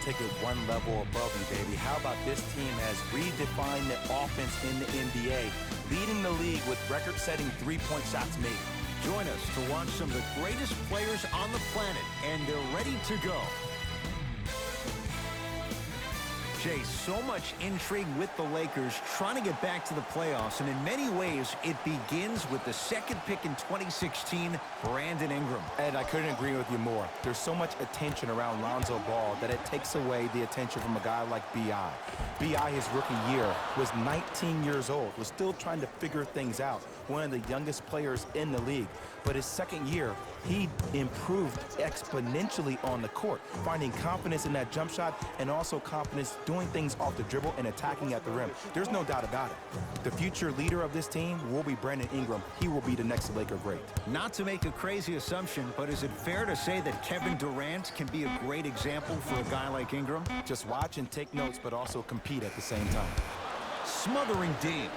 take it one level above you, baby. How about this team has redefined the offense in the NBA, leading the league with record-setting three-point shots made. Join us to watch some of the greatest players on the planet, and they're ready to go. Jay, so much intrigue with the Lakers trying to get back to the playoffs, and in many ways, it begins with the second pick in 2016, Brandon Ingram. Ed, I couldn't agree with you more. There's so much attention around Lonzo Ball that it takes away the attention from a guy like B.I. B.I., his rookie year, was 19 years old, was still trying to figure things out, one of the youngest players in the league. But his second year, he improved exponentially on the court, finding confidence in that jump shot and also confidence doing things off the dribble and attacking at the rim. There's no doubt about it. The future leader of this team will be Brandon Ingram. He will be the next Laker great. Not to make a crazy assumption, but is it fair to say that Kevin Durant can be a great example for a guy like Ingram? Just watch and take notes, but also compete at the same time. Smothering deep.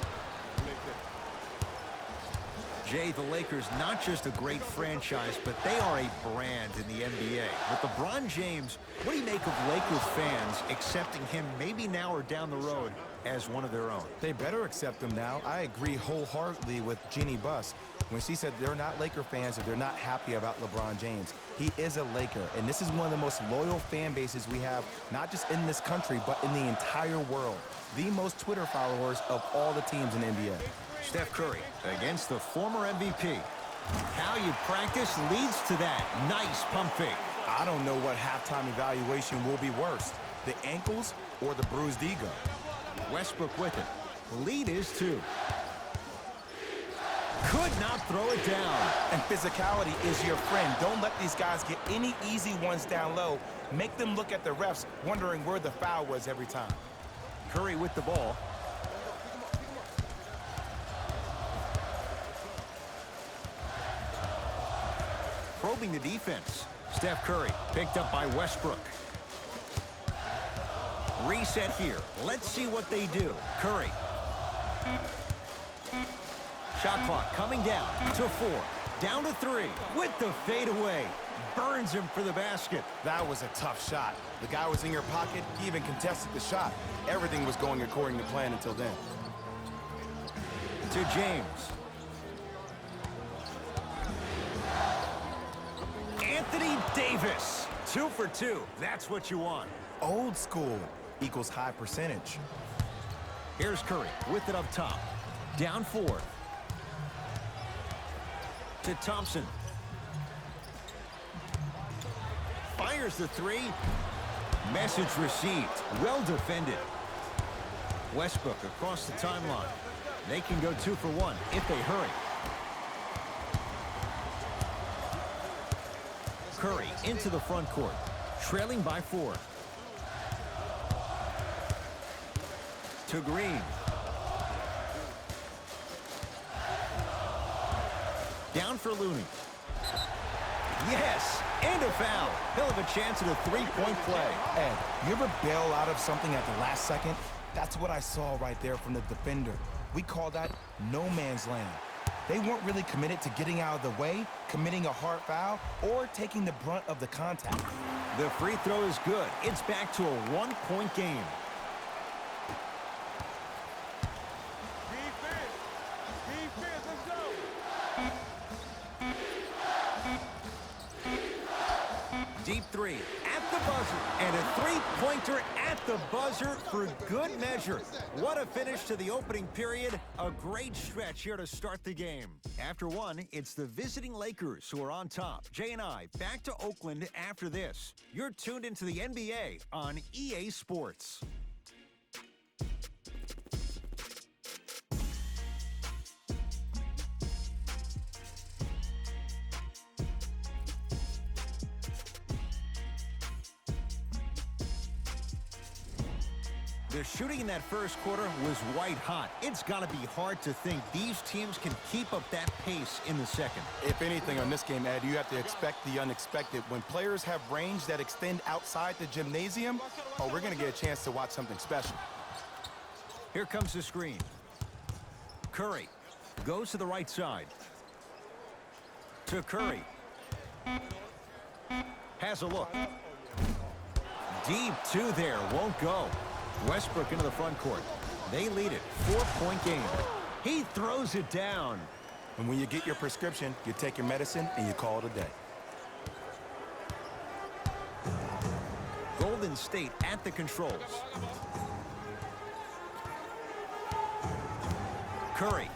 Jay, the Lakers, not just a great franchise, but they are a brand in the NBA. With LeBron James, what do you make of Lakers fans accepting him maybe now or down the road as one of their own? They better accept him now. I agree wholeheartedly with Jeannie Buss when she said they're not Laker fans if they're not happy about LeBron James. He is a Laker, and this is one of the most loyal fan bases we have, not just in this country, but in the entire world. The most Twitter followers of all the teams in the NBA. Steph Curry against the former MVP. How you practice leads to that. Nice pump fake. I don't know what halftime evaluation will be worse, the ankles or the bruised ego. Westbrook with it. The lead is 2. Could not throw it down. And physicality is your friend. Don't let these guys get any easy ones down low. Make them look at the refs, wondering where the foul was every time. Curry with the ball. Probing the defense. Steph Curry picked up by Westbrook. Reset here. Let's see what they do. Curry. Shot clock coming down to 4. Down to 3 with the fadeaway. Burns him for the basket. That was a tough shot. The guy was in your pocket. He even contested the shot. Everything was going according to plan until then. To James. Anthony Davis. 2 for 2. That's what you want. Old school equals high percentage. Here's Curry with it up top. Down 4. To Thompson. Fires the 3. Message received. Well defended. Westbrook across the timeline. They can go 2 for 1 if they hurry. Curry into the front court, trailing by 4. To Green. Down for Looney. Yes, and a foul. He'll have a chance at a 3-point play. Ed, you ever bail out of something at the last second? That's what I saw right there from the defender. We call that no man's land. They weren't really committed to getting out of the way, committing a hard foul, or taking the brunt of the contact. The free throw is good. It's back to a 1-point game. Defense, let's go. Deep 3 at the buzzer, and a 3-pointer at the buzzer for good measure. What a finish to the opening period. A great stretch here to start the game. After 1, it's the visiting Lakers who are on top. Jay and I back to Oakland after this. You're tuned into the NBA on EA Sports. The shooting in that first quarter was white hot. It's got to be hard to think these teams can keep up that pace in the second. If anything on this game, Ed, you have to expect the unexpected. When players have range that extend outside the gymnasium, oh, we're going to get a chance to watch something special. Here comes the screen. Curry goes to the right side. To Curry. Has a look. Deep two there. Won't go. Westbrook into the front court. They lead it. 4-point game. He throws it down. And when you get your prescription, you take your medicine and you call it a day. Golden State at the controls. Curry.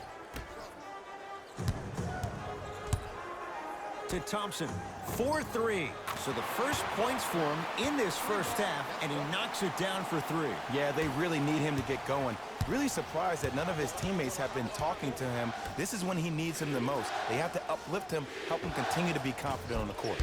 To Thompson. 4-3. So the first points for him in this first half, and he knocks it down for 3. Yeah, they really need him to get going. Really surprised that none of his teammates have been talking to him. This is when he needs him the most. They have to uplift him, help him continue to be confident on the court.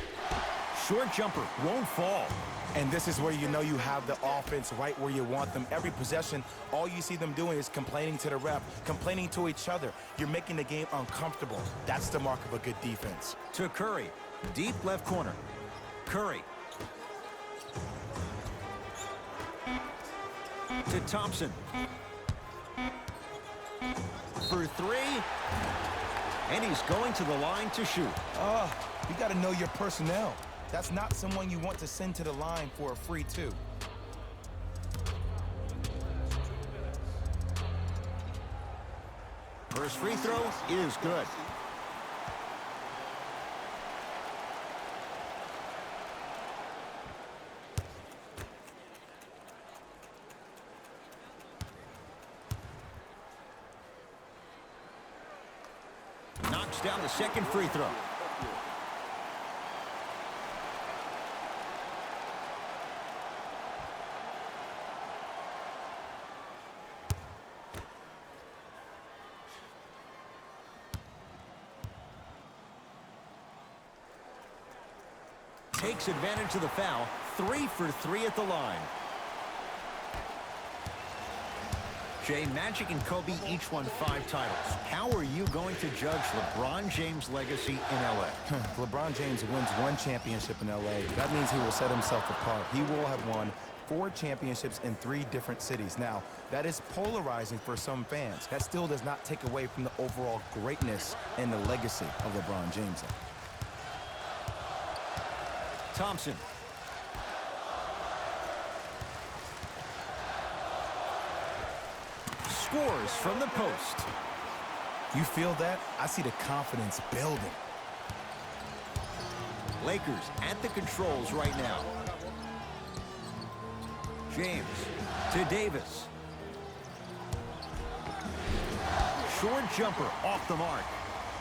Short jumper won't fall. And this is where you know you have the offense right where you want them. Every possession, all you see them doing is complaining to the ref, complaining to each other. You're making the game uncomfortable. That's the mark of a good defense. To Curry. Deep left corner. Curry. To Thompson. For 3. And he's going to the line to shoot. You got to know your personnel. That's not someone you want to send to the line for a free 2. First free throw is good. Knocks down the second free throw. Takes advantage of the foul. 3 for 3 at the line. Jay, Magic and Kobe each won 5 titles. How are you going to judge LeBron James' legacy in L.A.? LeBron James wins 1 championship in L.A. That means he will set himself apart. He will have won 4 championships in 3 different cities. Now, that is polarizing for some fans. That still does not take away from the overall greatness and the legacy of LeBron James. Thompson. Scores from the post. You feel that? I see the confidence building. Lakers at the controls right now. James to Davis. Short jumper off the mark.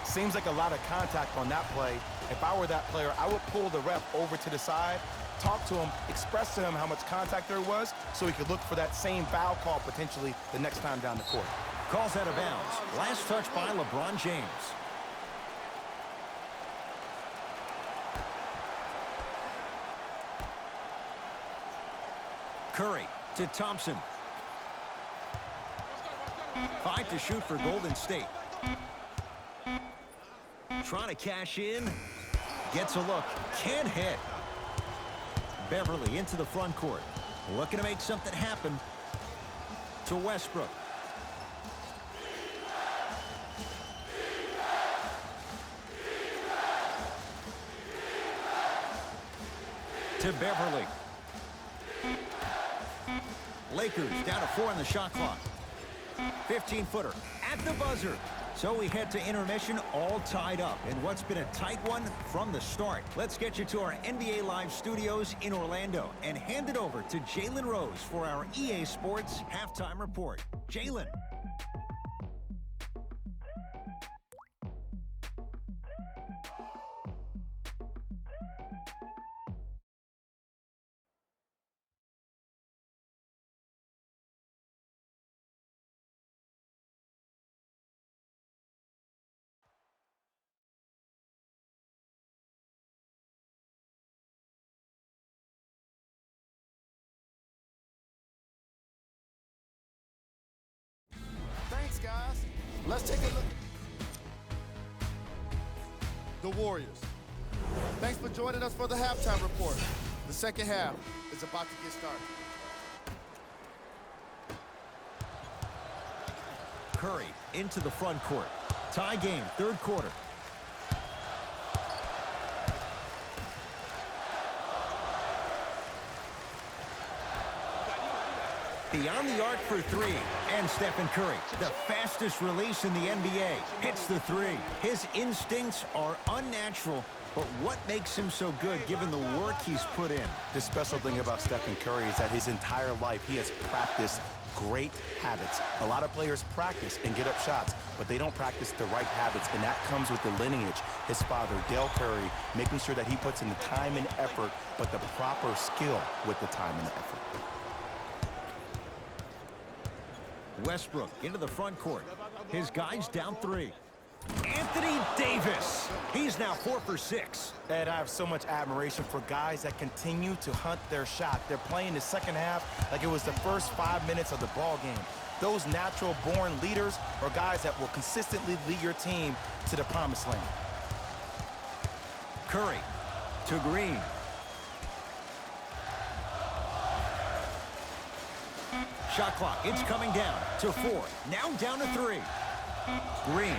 Seems like a lot of contact on that play. If I were that player, I would pull the ref over to the side, talk to him, express to him how much contact there was so he could look for that same foul call potentially the next time down the court. Calls out of bounds. Last touch by LeBron James. Curry to Thompson. 5 to shoot for Golden State. Trying to cash in. Gets a look. Can't hit. Beverly into the front court. Looking to make something happen. To Westbrook. To Beverly. Lakers down to 4 on the shot clock. 15-footer at the buzzer. So we head to intermission all tied up in what's been a tight one from the start. Let's get you to our NBA Live studios in Orlando and hand it over to Jalen Rose for our EA Sports halftime report. Jalen. Thanks, guys. Let's take a look. The Warriors. Thanks for joining us for the halftime report. The second half is about to get started. Curry into the front court. Tie game, third quarter. Beyond the arc for three. And Stephen Curry, the fastest release in the NBA, hits the three. His instincts are unnatural, but what makes him so good given the work he's put in? The special thing about Stephen Curry is that his entire life he has practiced great habits. A lot of players practice and get up shots, but they don't practice the right habits, and that comes with the lineage. His father, Dale Curry, making sure that he puts in the time and effort, but the proper skill with the time and effort. Westbrook into the front court. His guys down three. Anthony Davis. He's now 4 for 6. Ed, I have so much admiration for guys that continue to hunt their shot. They're playing the second half like it was the first 5 minutes of the ball game. Those natural-born leaders are guys that will consistently lead your team to the promised land. Curry to Green. Shot clock, it's coming down to 4. Now down to 3. Green.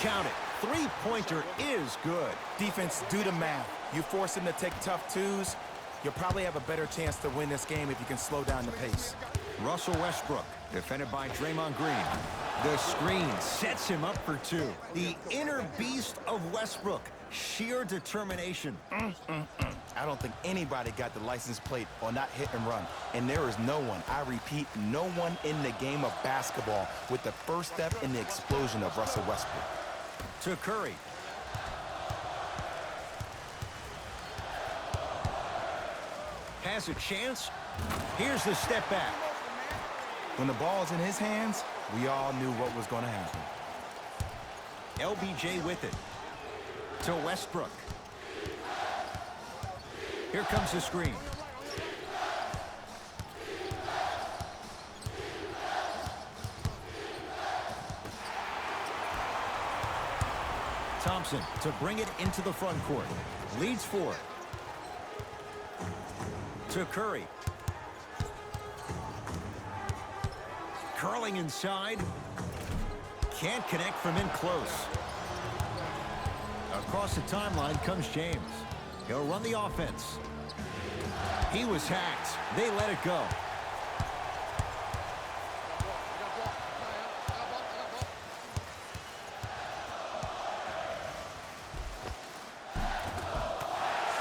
Count it. Three-pointer is good. Defense, do the math. You force him to take tough twos, you'll probably have a better chance to win this game if you can slow down the pace. Russell Westbrook, defended by Draymond Green. The screen sets him up for 2. The inner beast of Westbrook. Sheer determination. I don't think anybody got the license plate on that hit and run. And there is no one, I repeat, no one in the game of basketball with the first step in the explosion of Russell Westbrook. To Curry. Has a chance. Here's the step back. When the ball's in his hands, we all knew what was going to happen. LBJ with it. To Westbrook. Here comes the screen. Thompson to bring it into the front court. Leads 4. To Curry. Curling inside. Can't connect from in close. Across the timeline comes James. He'll run the offense. He was hacked. They let it go.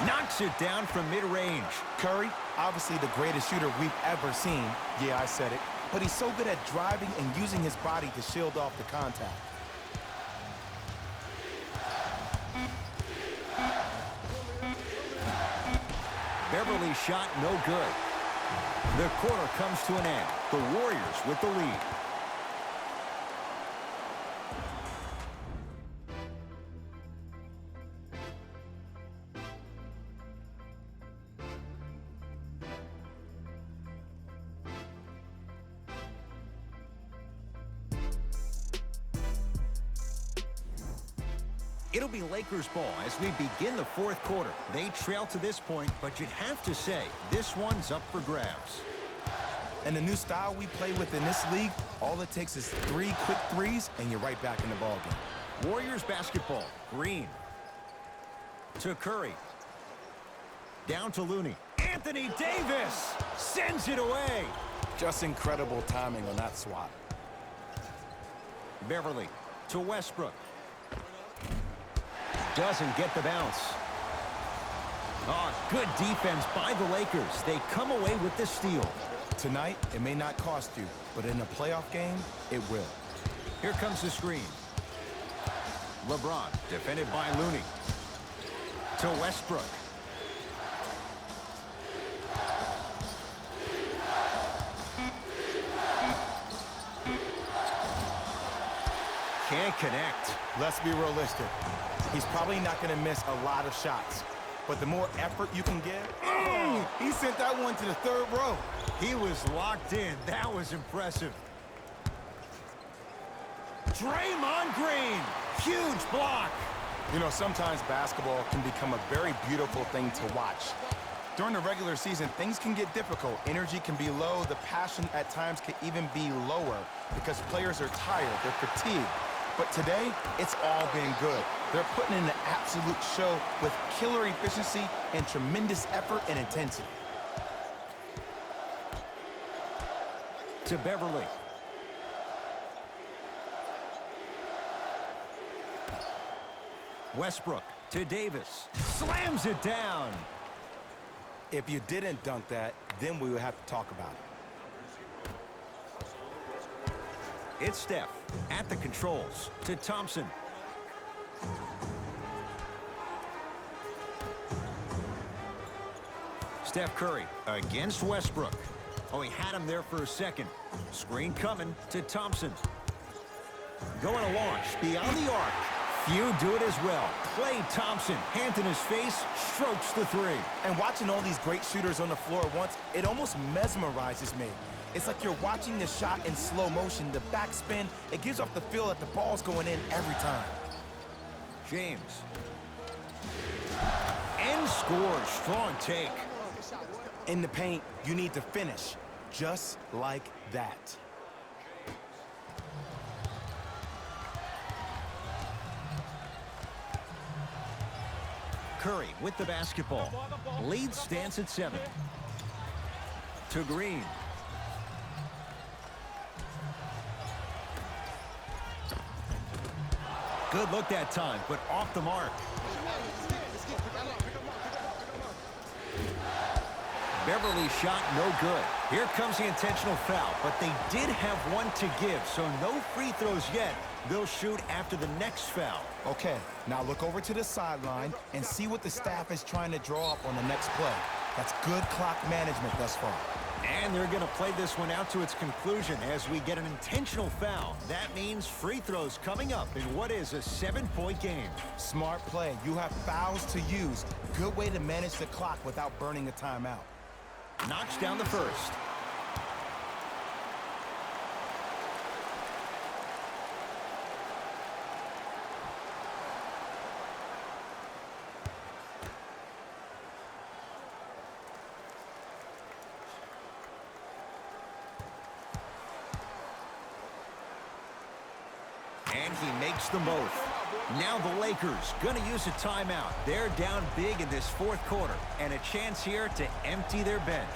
Knocks it down from mid-range. Curry, obviously the greatest shooter we've ever seen. Yeah, I said it. But he's so good at driving and using his body to shield off the contact. Beverly's shot no good. The quarter comes to an end. The Warriors with the lead. It'll be Lakers ball as we begin the fourth quarter. They trail to this point, but you'd have to say this one's up for grabs. And the new style we play with in this league, all it takes is 3 quick threes, and you're right back in the ballgame. Warriors basketball. Green. To Curry. Down to Looney. Anthony Davis sends it away. Just incredible timing on that swat. Beverly to Westbrook. Doesn't get the bounce. Oh, good defense by the Lakers. They come away with the steal. Tonight, it may not cost you, but in a playoff game, it will. Here comes the screen. LeBron, defended by Looney. To Westbrook. Can't connect. Let's be realistic. He's probably not going to miss a lot of shots. But the more effort you can give, he sent that one to the third row. He was locked in. That was impressive. Draymond Green. Huge block. You know, sometimes basketball can become a very beautiful thing to watch. During the regular season, things can get difficult. Energy can be low. The passion at times can even be lower because players are tired. They're fatigued. But today, it's all been good. They're putting in an absolute show with killer efficiency and tremendous effort and intensity. to Beverly. Westbrook to Davis. Slams it down. If you didn't dunk that, then we would have to talk about it. It's Steph at the controls to Thompson. Steph Curry against Westbrook. Oh, he had him there for a second. Screen coming to Thompson. Going to launch beyond the arc. Few do it as well. Klay Thompson, hand in his face, strokes the three. And watching all these great shooters on the floor at once, it almost mesmerizes me. It's like you're watching the shot in slow motion. The backspin, it gives off the feel that the ball's going in every time. James. And scores. Strong take. In the paint, you need to finish just like that. Curry with the basketball. Lead stands at 7. To Green. Good look that time, but off the mark. Beverly's shot no good. Here comes the intentional foul, but they did have one to give, so no free throws yet. They'll shoot after the next foul. Okay, now look over to the sideline and see what the staff is trying to draw up on the next play. That's good clock management thus far. And they're going to play this one out to its conclusion as we get an intentional foul. That means free throws coming up in what is a 7-point game. Smart play. You have fouls to use. Good way to manage the clock without burning a timeout. Knocks down the first. And he makes them both. Now the Lakers going to use a timeout. They're down big in this fourth quarter, and a chance here to empty their bench.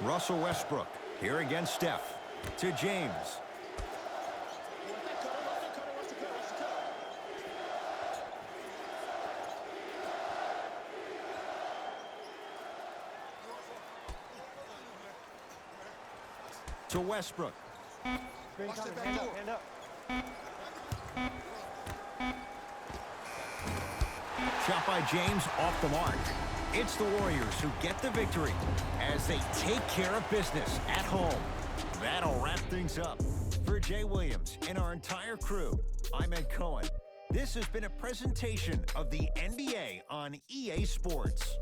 Russell Westbrook here against Steph. To James. To Westbrook. Hand up. Shot by James off the mark. It's the Warriors who get the victory as they take care of business at home. That'll wrap things up. For Jay Williams and our entire crew, I'm Ed Cohen. This has been a presentation of the NBA on EA Sports.